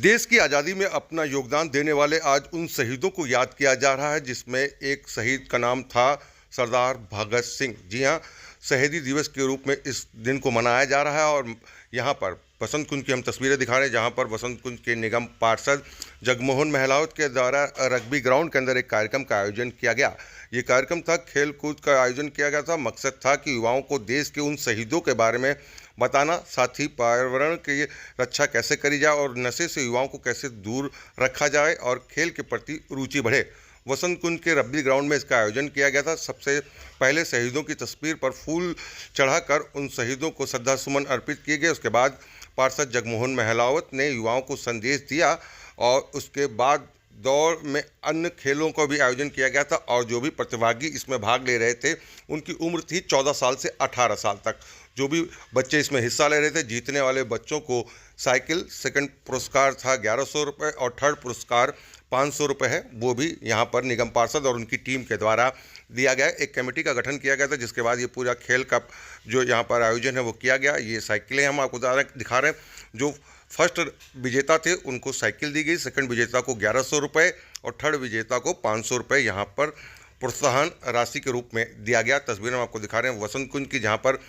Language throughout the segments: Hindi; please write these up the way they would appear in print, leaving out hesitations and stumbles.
देश की आज़ादी में अपना योगदान देने वाले आज उन शहीदों को याद किया जा रहा है जिसमें एक शहीद का नाम था सरदार भगत सिंह। जी हाँ, शहीदी दिवस के रूप में इस दिन को मनाया जा रहा है और यहाँ पर बसंत कुंज की हम तस्वीरें दिखा रहे हैं, जहाँ पर बसंत कुंज के निगम पार्षद जगमोहन महलावत के द्वारा रग्बी ग्राउंड के अंदर एक कार्यक्रम का आयोजन किया गया। ये कार्यक्रम था, खेल कूद का आयोजन किया गया था। मकसद था कि युवाओं को देश के उन शहीदों के बारे में बताना, साथ ही पर्यावरण की रक्षा कैसे करी जाए और नशे से युवाओं को कैसे दूर रखा जाए और खेल के प्रति रुचि बढ़े। बसंत कुंज के रग्बी ग्राउंड में इसका आयोजन किया गया था। सबसे पहले शहीदों की तस्वीर पर फूल चढ़ाकर उन शहीदों को श्रद्धासुमन अर्पित किए गए। उसके बाद पार्षद जगमोहन महलावत ने युवाओं को संदेश दिया और उसके बाद दौड़ में अन्य खेलों का भी आयोजन किया गया था और जो भी प्रतिभागी इसमें भाग ले रहे थे उनकी उम्र थी 14 साल से 18 साल तक। जो भी बच्चे इसमें हिस्सा ले रहे थे, जीतने वाले बच्चों को साइकिल, सेकंड पुरस्कार था 1100 रुपये और थर्ड पुरस्कार 500 रुपये है, वो भी यहाँ पर निगम पार्षद और उनकी टीम के द्वारा दिया गया। एक कमेटी का गठन किया गया था जिसके बाद ये पूरा खेल का जो यहाँ पर आयोजन है वो किया गया। ये साइकिलें हम आपको दिखा रहे हैं। जो फर्स्ट विजेता थे उनको साइकिल दी गई, सेकंड विजेता को 1100 रुपये और थर्ड विजेता को 500 रुपये यहाँ पर प्रोत्साहन राशि के रूप में दिया गया। तस्वीरें हम आपको दिखा रहे हैं बसंत कुंज की, जहाँ पर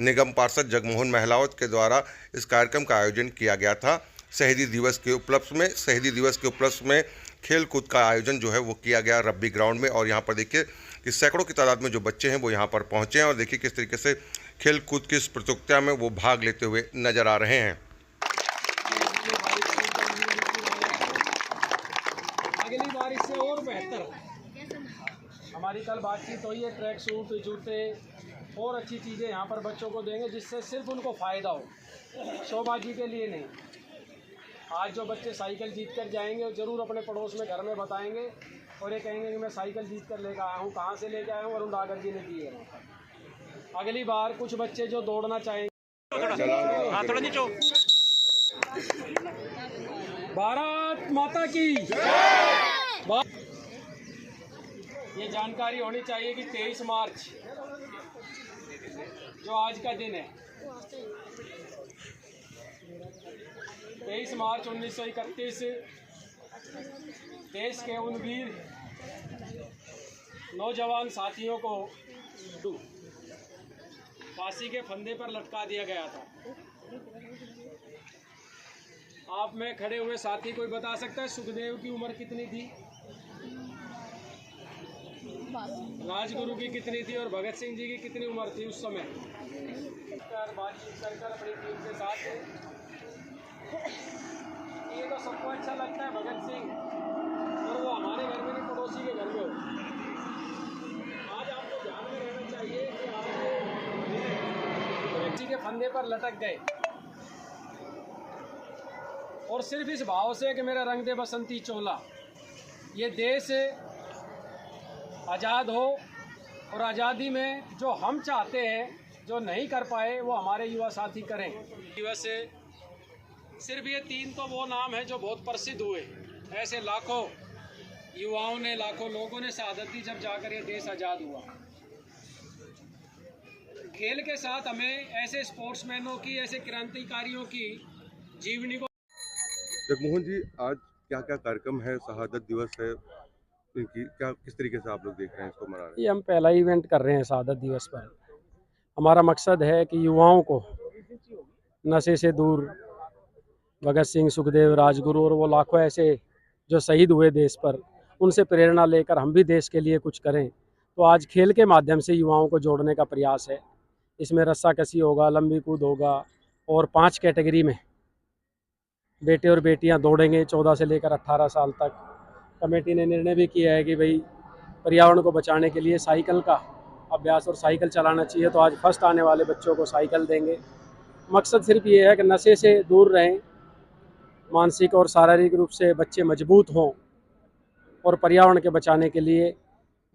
निगम पार्षद जगमोहन महलावत के द्वारा इस कार्यक्रम का आयोजन किया गया था। शहीदी दिवस के उपलक्ष्य में खेल कूद का आयोजन जो है वो किया गया रग्बी ग्राउंड में। और यहाँ पर देखिए कि सैकड़ों की तादाद में जो बच्चे हैं वो यहाँ पर पहुँचे हैं और देखिए किस तरीके से खेल कूद की इस प्रतियोगिता में वो भाग लेते हुए नजर आ रहे हैं। अगली बार इससे और बेहतर हमारी कल बातचीत हुई है। ट्रैक सूट, जूते और अच्छी चीज़ें यहाँ पर बच्चों को देंगे जिससे सिर्फ उनको फ़ायदा हो, शोबाजी के लिए नहीं। आज जो बच्चे साइकिल जीत कर जाएंगे वो ज़रूर अपने पड़ोस में घर में बताएंगे और ये कहेंगे कि मैं साइकिल जीत कर लेकर आया हूँ, कहाँ से लेकर आया हूँ, वरुण डागर जी ने दी है। अगली बार कुछ बच्चे जो दौड़ना चाहेंगे, भारत माता की ये जानकारी होनी चाहिए कि 23 मार्च जो आज का दिन है, 23 मार्च 1931 देश के उन वीर नौजवान साथियों को फांसी के फंदे पर लटका दिया गया था। आप में खड़े हुए साथी कोई बता सकता है सुखदेव की उम्र कितनी थी, राजगुरु की कितनी थी और भगत सिंह जी की कितनी उम्र थी उस समय? बातचीत कर अपनी टीम के साथ ये तो सबको अच्छा लगता है भगत सिंह, और वो हमारे घर में नहीं पड़ोसी के घर में हो। आज आपको ध्यान में रहना चाहिए कि आप बच्ची के फंदे पर लटक गए और सिर्फ इस भाव से कि मेरा रंग दे बसंती चोला, ये देश आज़ाद हो और आज़ादी में जो हम चाहते हैं, जो नहीं कर पाए, वो हमारे युवा साथी करें। दिवस सिर्फ ये 3 तो वो नाम है जो बहुत प्रसिद्ध हुए, ऐसे लाखों युवाओं ने, लाखों लोगों ने शहादत दी जब जाकर ये देश आज़ाद हुआ। खेल के साथ हमें ऐसे स्पोर्ट्समैनों की, ऐसे क्रांतिकारियों की जीवनी को। जगमोहन जी, आज क्या क्या कार्यक्रम है, शहादत दिवस है, इनकी क्या किस तरीके से आप लोग देख रहे हैं, इसको मना रहे हैं? ये हम पहला इवेंट कर रहे हैं शहादत दिवस पर। हमारा मकसद है कि युवाओं को नशे से दूर, भगत सिंह, सुखदेव, राजगुरु और वो लाखों ऐसे जो शहीद हुए देश पर, उनसे प्रेरणा लेकर हम भी देश के लिए कुछ करें। तो आज खेल के माध्यम से युवाओं को जोड़ने का प्रयास है। इसमें रस्साकसी होगा, लंबी कूद होगा और 5 कैटेगरी में बेटे और बेटियां दौड़ेंगे 14 से लेकर 18 साल तक। कमेटी ने निर्णय भी किया है कि भाई पर्यावरण को बचाने के लिए साइकिल का अभ्यास और साइकिल चलाना चाहिए, तो आज फर्स्ट आने वाले बच्चों को साइकिल देंगे। मकसद सिर्फ ये है कि नशे से दूर रहें, मानसिक और शारीरिक रूप से बच्चे मजबूत हों और पर्यावरण के बचाने के लिए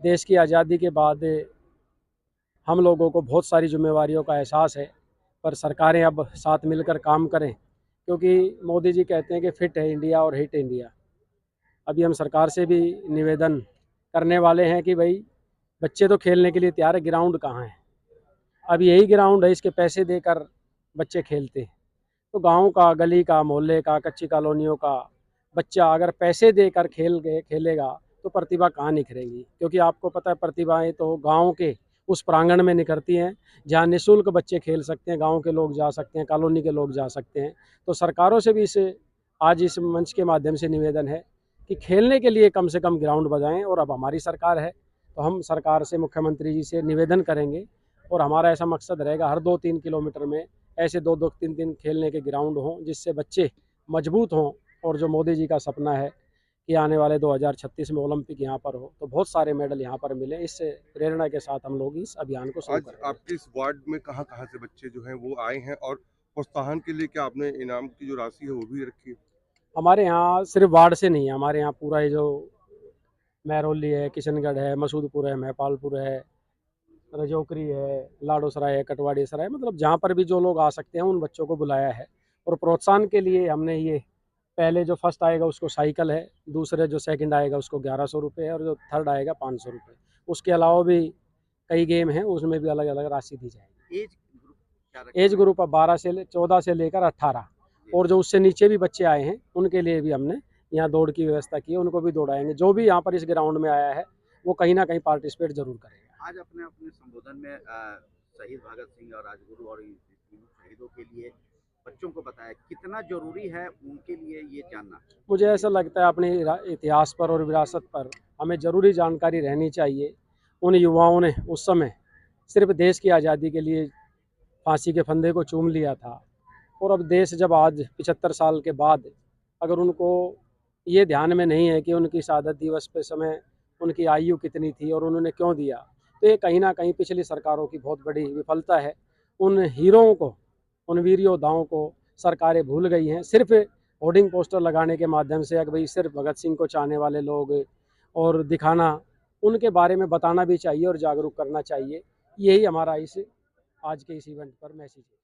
देश की आज़ादी के बाद हम लोगों को बहुत सारी जिम्मेवारियों का एहसास है, पर सरकारें अब साथ मिलकर काम करें, क्योंकि मोदी जी कहते हैं कि फिट है इंडिया और हिट इंडिया। अभी हम सरकार से भी निवेदन करने वाले हैं कि भाई बच्चे तो खेलने के लिए तैयार है, ग्राउंड कहाँ है? अब यही ग्राउंड है, इसके पैसे देकर बच्चे खेलते हैं। तो गांव का, गली का, मोहल्ले का, कच्ची कॉलोनियों का बच्चा अगर पैसे देकर खेलेगा तो प्रतिभा कहाँ निखरेगी, क्योंकि आपको पता है प्रतिभाएं तो गांव के उस प्रांगण में निखरती हैं जहां निःशुल्क बच्चे खेल सकते हैं, गांव के लोग जा सकते हैं, कॉलोनी के लोग जा सकते हैं। तो सरकारों से भी आज इस मंच के माध्यम से निवेदन है कि खेलने के लिए कम से कम ग्राउंड बनाएं। और अब हमारी सरकार है तो हम सरकार से, मुख्यमंत्री जी से निवेदन करेंगे और हमारा ऐसा मकसद रहेगा हर 2-3 किलोमीटर में ऐसे 2-2, 3-3 खेलने के ग्राउंड हों जिससे बच्चे मजबूत हों। और जो मोदी जी का सपना है कि आने वाले 2036 में ओलंपिक यहाँ पर हो, तो बहुत सारे मेडल यहाँ पर मिले। इस प्रेरणा के साथ हम लोग इस अभियान को शुरू आज करेंगे। आपके इस वार्ड में कहाँ-कहाँ से बच्चे जो हैं वो आए हैं और प्रोत्साहन के लिए क्या आपने इनाम की जो राशि है वो भी रखी है? हमारे यहाँ सिर्फ वार्ड से नहीं है, हमारे यहाँ पूरा ये जो महरौली है, किशनगढ़ है, मसूदपुर है, महपालपुर है, रजौकरी है, लाडोसराय है, कटवाड़ी सराय, मतलब जहाँ पर भी जो लोग आ सकते हैं उन बच्चों को बुलाया है। और प्रोत्साहन के लिए हमने ये, पहले जो फर्स्ट आएगा उसको साइकिल है, दूसरे जो सेकंड आएगा उसको 1100 रुपये है और जो थर्ड आएगा 500 रुपये। उसके अलावा भी कई गेम हैं, उसमें भी अलग अलग राशि दी जाएगी। एज ग्रुप क्या रखा एज है? ग्रुप अब 14 से लेकर 18, और जो उससे नीचे भी बच्चे आए हैं उनके लिए भी हमने यहाँ दौड़ की व्यवस्था की है, उनको भी दौड़ाएंगे। जो भी यहाँ पर इस ग्राउंड में आया है वो कहीं ना कहीं पार्टिसिपेट जरूर करेगा। आज अपने अपने संबोधन में शहीद भगत सिंह और राजगुरु और इन तीनों शहीदों के लिए बच्चों को बताया कितना जरूरी है उनके लिए ये जानना। मुझे ऐसा लगता है अपने इतिहास पर और विरासत पर हमें ज़रूरी जानकारी रहनी चाहिए। उन युवाओं ने उस समय सिर्फ देश की आज़ादी के लिए फांसी के फंदे को चूम लिया था, और अब देश जब आज 75 साल के बाद अगर उनको ये ध्यान में नहीं है कि उनकी शहादत दिवस पे समय उनकी आयु कितनी थी और उन्होंने क्यों दिया, तो ये कहीं ना कहीं पिछली सरकारों की बहुत बड़ी विफलता है। उन हीरोओं को, उन वीर योद्धाओं को सरकारें भूल गई हैं। सिर्फ होर्डिंग पोस्टर लगाने के माध्यम से कि भाई सिर्फ भगत सिंह को चाहने वाले लोग और दिखाना, उनके बारे में बताना भी चाहिए और जागरूक करना चाहिए। यही हमारा इस आज के इस इवेंट पर मैसेज है।